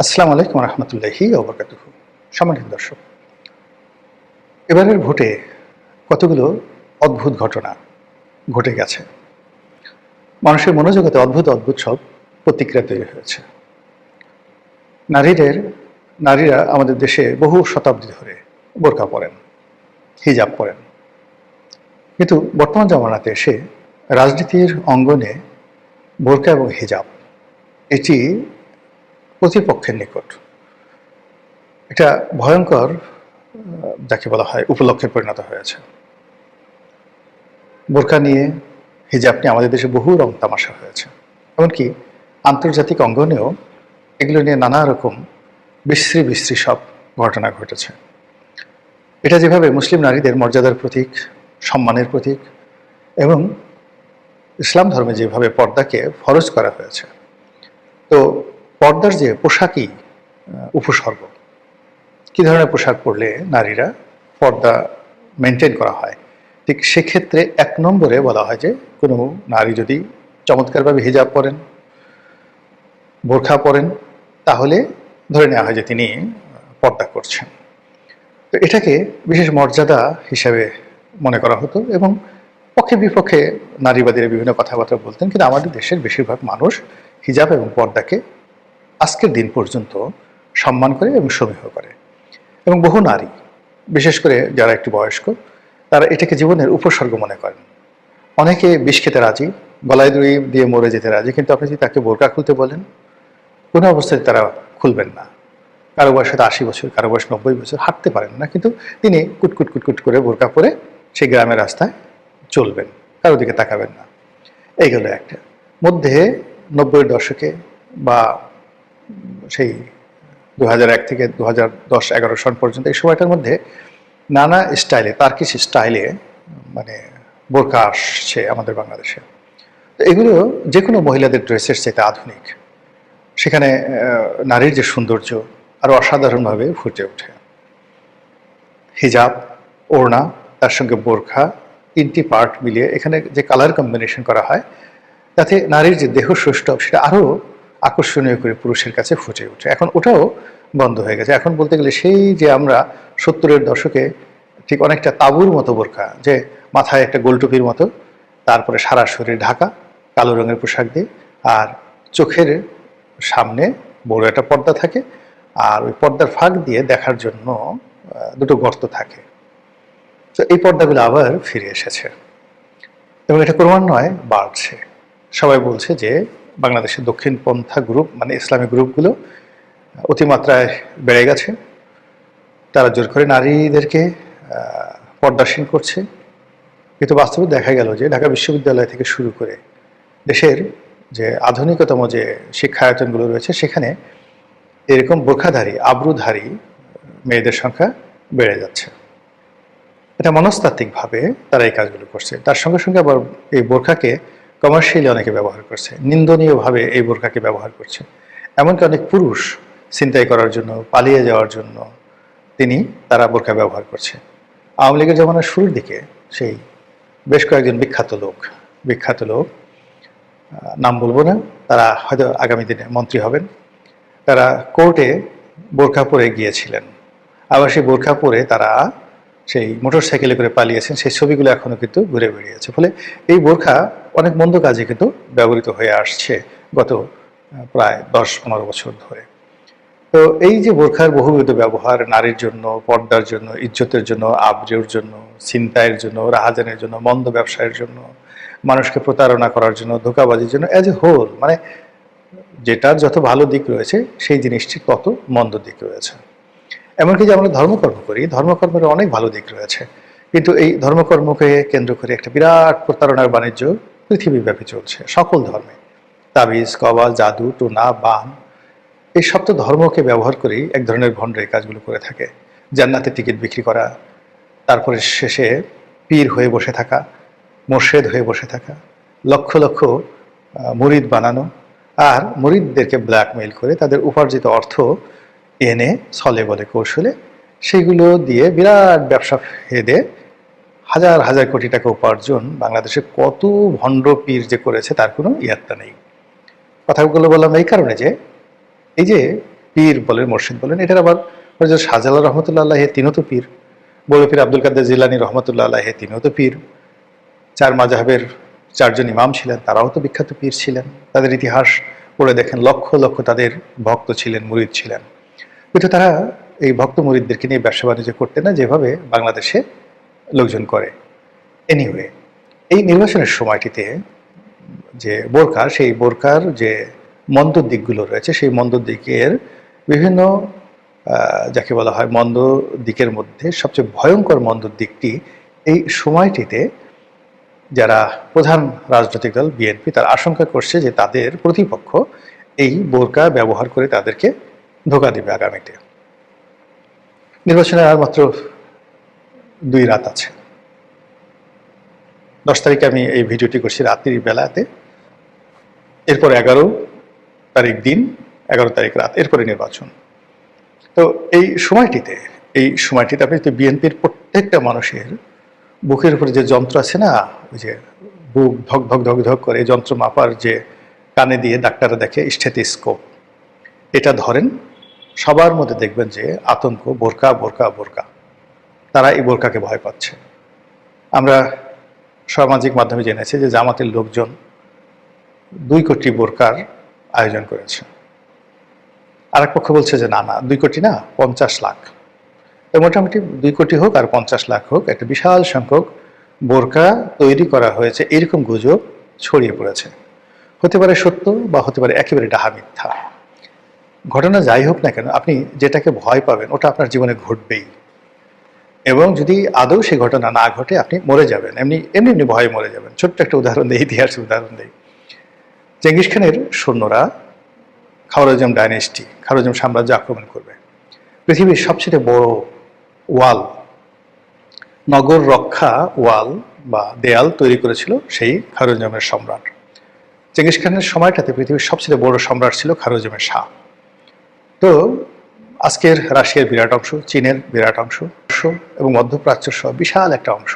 আসসালামু আলাইকুম রহমতুল্লাহি ওয়া বারাকাতুহু। সম্মানিত দর্শক, এবারের ভোটে কতগুলো অদ্ভুত ঘটনা ঘটে গেছে। মানুষের মনোজগতে অদ্ভুত অদ্ভুত সব প্রতিক্রিয়া তৈরি হয়েছে। নারীরা আমাদের দেশে বহু শতাব্দী ধরে বোরকা পরেন, হিজাব পরেন, কিন্তু বর্তমান জামানাতে এসে রাজনীতির অঙ্গনে বোরকা এবং হিজাব এটি প্রতিপক্ষের নিকট একটা ভয়ঙ্কর যাকে বলা হয় উপলক্ষে পরিণত হয়েছে। বোরকা নিয়ে, হিজাব নিয়ে আমাদের দেশে বহু রং তামাশা হয়েছে। এমনকি আন্তর্জাতিক অঙ্গনেও এগুলো নিয়ে নানা রকম বিশ্রী বিশ্রী সব ঘটনা ঘটেছে। এটা যেভাবে মুসলিম নারীদের মর্যাদার প্রতীক, সম্মানের প্রতীক, এবং ইসলাম ধর্মে যেভাবে পর্দাকে ফরজ করা হয়েছে, তো পর্দার যে পোশাকই উপসর্গ, কী ধরনের পোশাক পরলে নারীরা পর্দা মেনটেন করা হয়, ঠিক সেক্ষেত্রে ১ নম্বরে বলা হয় যে কোনো নারী যদি চমৎকারভাবে হিজাব পরেন, বোরখা পরেন, তাহলে ধরে নেওয়া হয় যে তিনি পর্দা করছেন। তো এটাকে বিশেষ মর্যাদা হিসাবে মনে করা হতো এবং পক্ষে বিপক্ষে নারীবাদীরা বিভিন্ন কথাবার্তা বলতেন, কিন্তু আমাদের দেশের বেশিরভাগ মানুষ হিজাব এবং পর্দাকে আজকের দিন পর্যন্ত সম্মান করে এবং সমীহ করে। এবং বহু নারী, বিশেষ করে যারা একটু বয়স্ক, তারা এটাকে জীবনের উপসর্গ মনে করেন। অনেকে বিষ খেতে রাজি, গলায় দড়ি দিয়ে মরে যেতে রাজি, কিন্তু আপনি যদি তাকে বোরকা খুলতে বলেন, কোনো অবস্থায় তারা খুলবেন না। কারো বয়স হয়তো ৮০ বছর, কারো বয়স ৯০ বছর, হাঁটতে পারেন না, কিন্তু তিনি কুটকুট কুটকুট করে বোরকা পরে সেই গ্রামের রাস্তায় চলবেন, কারো দিকে তাকাবেন না। এইগুলো একটা। মধ্যে ৯০-এর দশকে বা সেই ২০০১ থেকে ২০১০-১১ সন পর্যন্ত এই সময়টার মধ্যে নানা স্টাইলে, তার্কিশ স্টাইলে মানে বোরকা আসছে আমাদের বাংলাদেশে। তো এগুলো যে কোনো মহিলাদের ড্রেসের চাইতে আধুনিক। সেখানে নারীর যে সৌন্দর্য আরও অসাধারণভাবে ফুটে ওঠে। হিজাব, ওড়না, তার সঙ্গে বোরখা, ৩টি পার্ট মিলিয়ে এখানে যে কালার কম্বিনেশন করা হয়, তাতে নারীর যে দেহ সৌষ্ঠব সেটা আরও আকর্ষণীয় করে পুরুষের কাছে ফুটে ওঠে। এখন ওটাও বন্ধ হয়ে গেছে। এখন বলতে গেলে সেই যে আমরা ৭০-এর দশকে ঠিক অনেকটা তাঁবুর মতো বোরখা, যে মাথায় একটা গোলটুপির মতো, তারপরে সারা শরীর ঢাকা কালো রঙের পোশাক দিয়ে, আর চোখের সামনে বড় একটা পর্দা থাকে, আর ওই পর্দার ফাঁক দিয়ে দেখার জন্য দুটো গর্ত থাকে। তো এই পর্দাগুলো আবার ফিরে এসেছে এবং এটা ক্রমান্বয়ে বাড়ছে। সবাই বলছে যে বাংলাদেশের দক্ষিণপন্থা গ্রুপ, মানে ইসলামী গ্রুপগুলো অতিমাত্রায় বেড়ে গেছে। তারা জোর করে নারীদেরকে পর্দাসীন করছে, কিন্তু বাস্তবে দেখা গেল যে ঢাকা বিশ্ববিদ্যালয় থেকে শুরু করে দেশের যে আধুনিকতম যে শিক্ষায়তনগুলো রয়েছে, সেখানে এরকম বোরখাধারী, আবরুধারী মেয়েদের সংখ্যা বেড়ে যাচ্ছে। এটা মনস্তাত্ত্বিকভাবে তারা এই কাজগুলো করছে। তার সঙ্গে সঙ্গে আবার এই বোরখাকে কমার্শিয়ালি অনেকে ব্যবহার করছে, নিন্দনীয়ভাবে এই বোরখাকে ব্যবহার করছে। এমনকি অনেক পুরুষ ছিনতাই করার জন্য, পালিয়ে যাওয়ার জন্য তারা বোরখা ব্যবহার করছে। আওয়ামী লীগের জমানার শুরুর দিকে সেই বেশ কয়েকজন বিখ্যাত লোক, নাম বলবো না, তারা হয়তো আগামী দিনে মন্ত্রী হবেন, তারা কোর্টে বোরখা পরে গিয়েছিলেন। আবার সেই বোরখা পরে তারা সেই মোটর সাইকেলে করে পালিয়েছেন। সেই ছবিগুলো এখনও কিন্তু ঘুরে বেরিয়েছে। ফলে এই বোরখা অনেক মন্দ কাজে কিন্তু ব্যবহৃত হয়ে আসছে গত প্রায় ১০-১৫ বছর ধরে। তো এই যে বোরখার বহুবিধ ব্যবহার নারীর জন্য, পর্দার জন্য, ইজ্জতের জন্য, আবরুর জন্য, ছিনতাইয়ের জন্য, রাহাজানের জন্য, মন্দ ব্যবসায়ের জন্য, মানুষকে প্রতারণা করার জন্য, ধোঁকাবাজির জন্য, অ্যাজ এ হোল, মানে যেটার যত ভালো দিক রয়েছে সেই জিনিসটির কত মন্দ দিক রয়েছে। এমনকি যে আমরা ধর্মকর্ম করি, ধর্মকর্মের অনেক ভালো দিক রয়েছে, কিন্তু এই ধর্মকর্মকে কেন্দ্র করে একটা বিরাট প্রতারণার বাণিজ্য পৃথিবীব্যাপী চলছে সকল ধর্মে। তাবিজ, কওয়াজ, জাদু, টোনা, বান, এই সব তো ধর্মকে ব্যবহার করেই এক ধরনের ভণ্ড এই কাজগুলো করে থাকে। জান্নাতের টিকিট বিক্রি করা, তারপরে শেষে পীর হয়ে বসে থাকা, মোর্শেদ হয়ে বসে থাকা, লক্ষ লক্ষ মুরিদ বানানো, আর মুরিদদেরকে ব্ল্যাকমেইল করে তাদের উপার্জিত অর্থ এনে ছলে বলে কৌশলে সেগুলো দিয়ে বিরাট ব্যবসা ফেদে হাজার হাজার কোটি টাকা উপার্জন বাংলাদেশে কত ভণ্ড পীর যে করেছে তার কোনো ইয়াত্তা নেই। কথাগুলো বললাম এই কারণে যে এই যে পীর বলেন, মুর্শিদ বলেন। এটার আবার হযরত শাহজালাল রহমতুল্লাহ আলাইহি তিনিও তো পীর, বড় পীর আব্দুল কাদের জিলানী রহমতুল্লাহ আলাইহি তিনিও তো পীর, চার মাযহাবের চারজন ইমাম ছিলেন, তারাও তো বিখ্যাত পীর ছিলেন। তাদের ইতিহাস পড়ে দেখেন, লক্ষ লক্ষ তাদের ভক্ত ছিলেন, মুরিদ ছিলেন। কিন্তু তারা এই ভক্ত মুরিদদেরকে নিয়ে ব্যবসা বাণিজ্য করতেন না যেভাবে বাংলাদেশে লোকজন করে। এনিওয়ে, এই নির্বাচনের সময়টিতে যে বোরকা, সেই বোরকার যে মন্দ দিকগুলো রয়েছে, সেই মন্দ দিকের বিভিন্ন যাকে বলা হয় মন্দ দিকের মধ্যে সবচেয়ে ভয়ঙ্কর মন্দ দিকটি এই সময়টিতে যারা প্রধান রাজনৈতিক দল বিএনপি, তারা আশঙ্কা করছে যে তাদের প্রতিপক্ষ এই বোরকা ব্যবহার করে তাদেরকে ধোঁকা দিবে আগামীতে। নির্বাচনের আর মাত্র 2 রাত আছে। 10 তারিখে আমি এই ভিডিওটি করছি রাত্রির বেলাতে, এরপর 11 তারিখ দিন, 11 তারিখ রাত, এরপরে নির্বাচন। তো এই সময়টিতে আপনি যদি বিএনপির প্রত্যেকটা মানুষের বুকের উপরে যে যন্ত্র আছে না, ওই যে বুক ধক ধক ধক ধক করে যন্ত্র মাপার যে কানে দিয়ে ডাক্তাররা দেখে স্টেথোস্কোপ, এটা ধরেন, সবার মধ্যে দেখবেন যে আতঙ্ক, বোরকা বোরকা বোরকা। তারা এই বোরকাকে ভয় পাচ্ছে। আমরা সামাজিক মাধ্যমে জেনেছি যে জামাতের লোকজন 2 কোটি বোরকার আয়োজন করেছে। আরেক পক্ষ বলছে যে না না, 2 কোটি না, 50 লাখ। তো মোটামুটি 2 কোটি হোক আর 50 লাখ হোক, একটা বিশাল সংখ্যক বোরকা তৈরি করা হয়েছে, এরকম গুজব ছড়িয়ে পড়েছে। হতে পারে সত্য বা হতে পারে একেবারে ডাহা মিথ্যা। ঘটনা যাই হোক না কেন, আপনি যেটাকে ভয় পাবেন ওটা আপনার জীবনে ঘটবেই, এবং যদি আদৌ সেই ঘটনা না ঘটে আপনি মরে যাবেন, এমনি এমনি ভয়ে মরে যাবেন। ছোট্ট একটা উদাহরণ দিই, ইতিহাসের উদাহরণ দিই। চেঙ্গিস খানের সৈন্যরা খাওয়ারজম ডাইনেস্টি, খাওয়ারজম সাম্রাজ্য আক্রমণ করবে। পৃথিবীর সবচেয়ে বড় ওয়াল, নগর রক্ষা ওয়াল বা দেয়াল তৈরি করেছিল সেই খাওয়ারজমের সম্রাট। চেঙ্গিস খানের সময়টাতে পৃথিবীর সবচেয়ে বড় সম্রাট ছিল খাওয়ারজমের শাহ। তো আজকের রাশিয়ার বিরাট অংশ, চীনের বিরাট অংশ এবং মধ্যপ্রাচ্য সহ বিশাল একটা অংশ,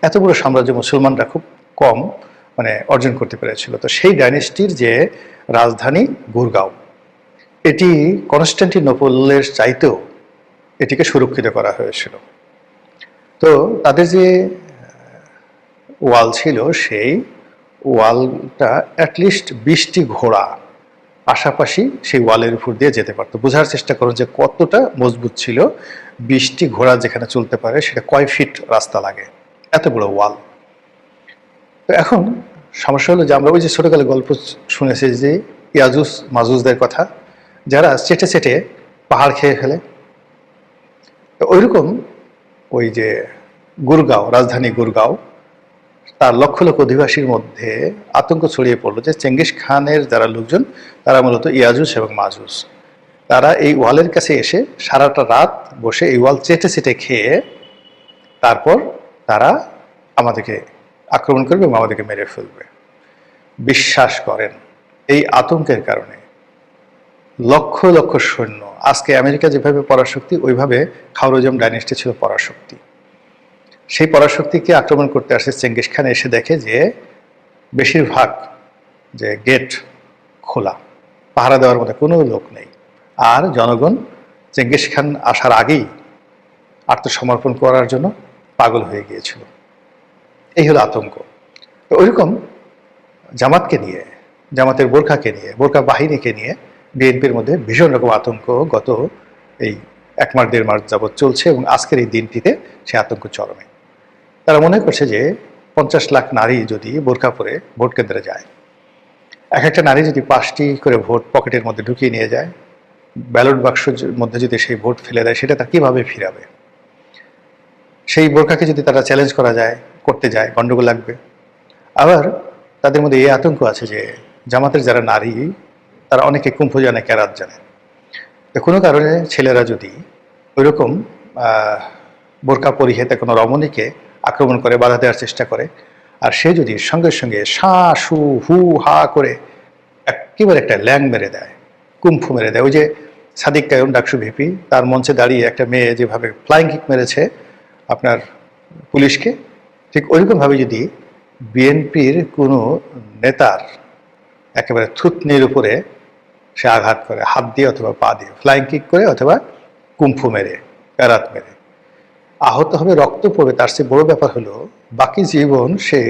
এত বড় সাম্রাজ্য মুসলমানরা খুব কম অর্জন করতে পেরেছিল। তো সেই ডাইনেস্টির যে রাজধানী গুরগাঁও, এটি কনস্টান্টিনোপলের চাইতেও এটিকে সুরক্ষিত করা হয়েছিল। তো তাদের যে ওয়াল ছিল, সেই ওয়ালটা অ্যাটলিস্ট 20টি ঘোড়া পাশাপাশি সেই ওয়ালের উপর দিয়ে যেতে পারতো। বোঝার চেষ্টা করুন যে কতটা মজবুত ছিল। 20টি ঘোড়া যেখানে চলতে পারে, সেটা কয় ফিট রাস্তা লাগে, এত বড় ওয়াল। তো এখন সমস্যা হলো যে আমরা ওই যে ছোটকালে গল্প শুনেছি যে ইয়াজুজ মাজুজদের কথা, যারা চেটে চেটে পাহাড় খেয়ে ফেলে। তো ওইরকম ওই যে গুরগাঁও, রাজধানী গুরগাঁও, তার লক্ষ লক্ষ অধিবাসীর মধ্যে আতঙ্ক ছড়িয়ে পড়লো যে চেঙ্গিস খানের যারা লোকজন, তারা মূলত ইয়াজুজ এবং মাজুজ। তারা এই ওয়ালের কাছে এসে সারাটা রাত বসে এই ওয়াল চেটে চেটে খেয়ে তারপর তারা আমাদেরকে আক্রমণ করবে এবং আমাদেরকে মেরে ফেলবে। বিশ্বাস করেন, এই আতঙ্কের কারণে লক্ষ লক্ষ সৈন্য, আজকে আমেরিকা যেভাবে পরাশক্তি, ওইভাবে খাওয়ারজম ডাইনেস্টি ছিল পরাশক্তি। সেই পরাশক্তিকে আক্রমণ করতে আসে চেঙ্গিস খান, এসে দেখে যে বেশিরভাগ যে গেট খোলা, পাহারা দেওয়ার মতো কোনো লোক নেই, আর জনগণ চেঙ্গিস খান আসার আগেই আত্মসমর্পণ করার জন্য পাগল হয়ে গিয়েছিল। এই হলো আতঙ্ক। তো ওইরকম জামাতকে নিয়ে, জামাতের বোরখাকে নিয়ে, বোরখা বাহিনীকে নিয়ে বিএনপির মধ্যে ভীষণ রকম আতঙ্ক গত এই 1 মাস 1.5 মাস যাবৎ চলছে, এবং আজকের এই দিনটিতে সে আতঙ্ক চরমে। তারা মনে করছে যে 50 লাখ নারী যদি বোরখা পরে ভোট কেন্দ্রে যায়, এক একটা নারী যদি 5টি করে ভোট পকেটের মধ্যে ঢুকিয়ে নিয়ে যায়, ব্যালট বাক্সের মধ্যে যদি সেই ভোট ফেলে দেয়, সেটা তারা কীভাবে ফিরাবে? সেই বোরখাকে যদি তারা চ্যালেঞ্জ করতে যায়, গণ্ডগোল লাগবে। আবার তাদের মধ্যে এই আতঙ্ক আছে যে জামাতের যারা নারী, তারা অনেকে কুম্ভ জানে, কেরাত জানে। তো কোনো কারণে ছেলেরা যদি ওইরকম বোরকা পরিহিত কোনো রমণীকে আক্রমণ করে, বাধা দেওয়ার চেষ্টা করে, আর সে যদি সঙ্গে সঙ্গে শা শু হু হা করে একেবারে একটা ল্যাং মেরে দেয়, কুম্ফ মেরে দেয়, ওই যে সাদিক কায়ুম ডাকসু ভিপি, তার মঞ্চে দাঁড়িয়ে একটা মেয়ে যেভাবে ফ্লাইং কিক মেরেছে আপনার পুলিশকে, ঠিক ওইরকমভাবে যদি বিএনপির কোনো নেতার একেবারে থুতনির উপরে সে আঘাত করে হাত দিয়ে অথবা পা দিয়ে, ফ্লাইং কিক করে অথবা কুম্ফু মেরে, কারাত মেরে। আহত হবে, রক্ত পড়বে, তার চেয়ে বড় ব্যাপার হলো বাকি জীবন সে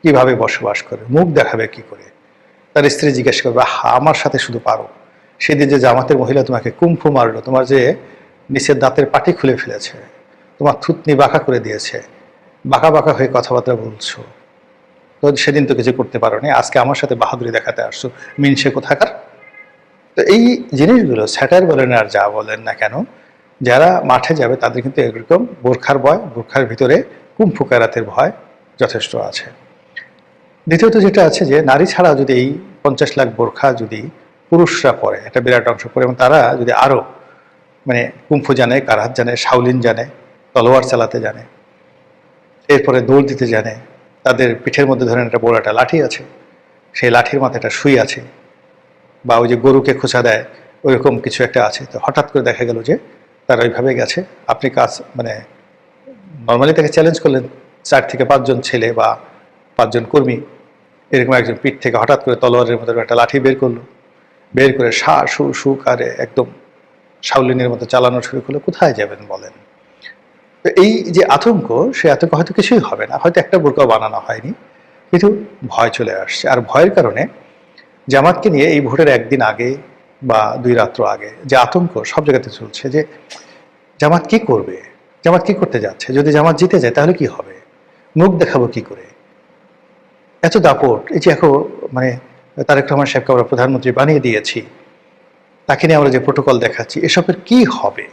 কিভাবে বসবাস করে, মুখ দেখাবে কি করে। তার স্ত্রী জিজ্ঞেস করবে, আমার সাথে শুধু পারো, সেদিন যে জামাতের মহিলা তোমাকে কুম্ফু মারলো, তোমার যে নিচের দাঁতের পাটি খুলে ফেলেছে, তোমার থুতনি বাঁকা করে দিয়েছে, বাঁকা বাঁকা হয়ে কথাবার্তা বলছো, তো সেদিন তো কিছু করতে পারোনি, আজকে আমার সাথে বাহাদুরি দেখাতে আসছো, মিনসে কোথাকার। তো এই জিনিসগুলো স্যাটায়ার বলেন আর যা বলেন না কেন, যারা মাঠে যাবে তাদের কিন্তু এরকম বোরখার ভয়, বোরখার ভিতরে কুম্ফু কারাতের ভয় যথেষ্ট আছে। দ্বিতীয়ত যেটা আছে যে নারী ছাড়া যদি এই 50 লাখ বোরখা যদি পুরুষরা পরে, একটা বিরাট অংশ পরে, এবং তারা যদি আরো মানে কুম্ফু জানে, কারাত জানে, শাওলিন জানে, তলোয়ার চালাতে জানে, এরপরে দৌড় দিতে জানে, তাদের পিঠের মধ্যে ধরেন একটা বড় একটা লাঠি আছে, সেই লাঠির মাথায় একটা সুই আছে, বা ওই যে গরুকে খোঁচা দেয় ওইরকম কিছু একটা আছে, তো হঠাৎ করে দেখা গেল যে তারা ওইভাবে গেছে, আপনি কাজ মানে নর্মালি তাকে চ্যালেঞ্জ করলেন, 4 থেকে 5 জন ছেলে বা 5 জন কর্মী, এরকম একজন পিঠ থেকে হঠাৎ করে তলোয়ারের মতো একটা লাঠি বের করলো, বের করে শু কারে একদম শাওলিনের মতো চালানো শুরু করলো, কোথায় যাবেন বলেন? তো এই যে আতঙ্ক, সে আতঙ্ক হয়তো কিছুই হবে না, হয়তো একটা বোরকাও বানানো হয়নি, কিন্তু ভয় চলে আসছে। আর ভয়ের কারণে জামাতকে নিয়ে এই ভোটের একদিন আগে বা 2 রাত্র আগে যে আতঙ্ক সব জায়গাতে চলছে, যে জামাত কি করবে, জামাত কি করতে যাচ্ছে, যদি জামাত জিতে যায় তাহলে কি হবে, মুখ দেখাবো কি করে, এত দাপট। এই যে এখন মানে তারেক রহমান সাহেবকে আমরা প্রধানমন্ত্রী বানিয়ে দিয়েছি, তাকে নিয়ে আমরা যে প্রোটোকল দেখাচ্ছি, এসবের কি হবে?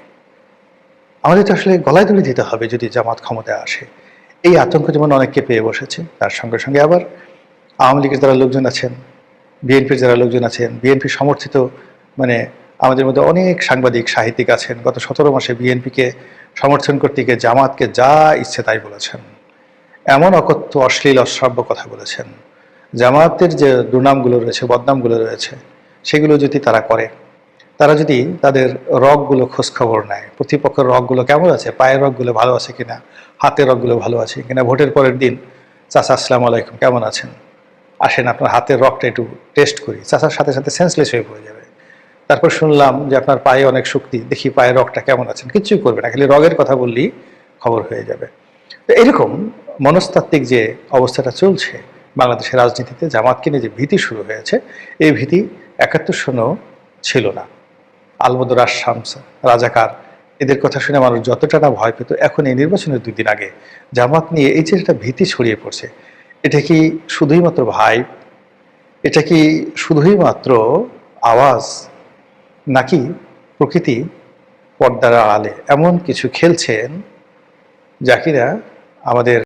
আমাদের তো আসলে গলায় দড়ি দিতে হবে যদি জামাত ক্ষমতায় আসে। এই আতঙ্ক যেমন অনেককে পেয়ে বসেছে, তার সঙ্গে সঙ্গে আবার আওয়ামী লীগের যারা লোকজন আছেন, বিএনপির যারা লোকজন আছেন, বিএনপি সমর্থিত মানে আমাদের মধ্যে অনেক সাংবাদিক সাহিত্যিক আছেন, গত 17 মাসে বিএনপিকে সমর্থন করতে গিয়ে জামাতকে যা ইচ্ছে তাই বলেছেন, এমন অকথ্য অশ্লীল অশ্রাব্য কথা বলেছেন। জামাতের যে দুর্নামগুলো রয়েছে, বদনামগুলো রয়েছে, সেগুলো যদি তারা করে, তারা যদি তাদের রগগুলো খোঁজখবর নেয়, প্রতিপক্ষের রগগুলো কেমন আছে, পায়ের রগগুলো ভালো আছে কিনা, হাতের রগগুলো ভালো আছে কিনা, ভোটের পরের দিন চাচা আসসালামু আলাইকুম কেমন আছেন, আসেন আপনার হাতের রগটা একটু টেস্ট করি, চাচার সাথে সাথে সেন্সলেস হয়ে পড়ে যাবে। তারপর শুনলাম যে আপনার পায়ে অনেক শক্তি, দেখি পায়ের রগটা কেমন আছেন, কিচ্ছুই করবে না, খালি রগের কথা বললেই খবর হয়ে যাবে। তো এরকম মনস্তাত্ত্বিক যে অবস্থাটা চলছে বাংলাদেশের রাজনীতিতে, জামাতকে নিয়ে যে ভীতি শুরু হয়েছে, এই ভীতি 71 সনেও ছিল না। আলবদর শামস, রাজাকার, এদের কথা শুনে মানুষ যতটা না ভয় পেত, এখন এই নির্বাচনের 2 দিন আগে জামাত নিয়ে এই যে একটা ভীতি ছড়িয়ে পড়ছে, এটা কি শুধুই মাত্র ভাইব, এটা কি শুধুই মাত্র আওয়াজ, নাকি প্রকৃতি পর্দার আড়ালে এমন কিছু খেলছেন যা কিনা আমাদের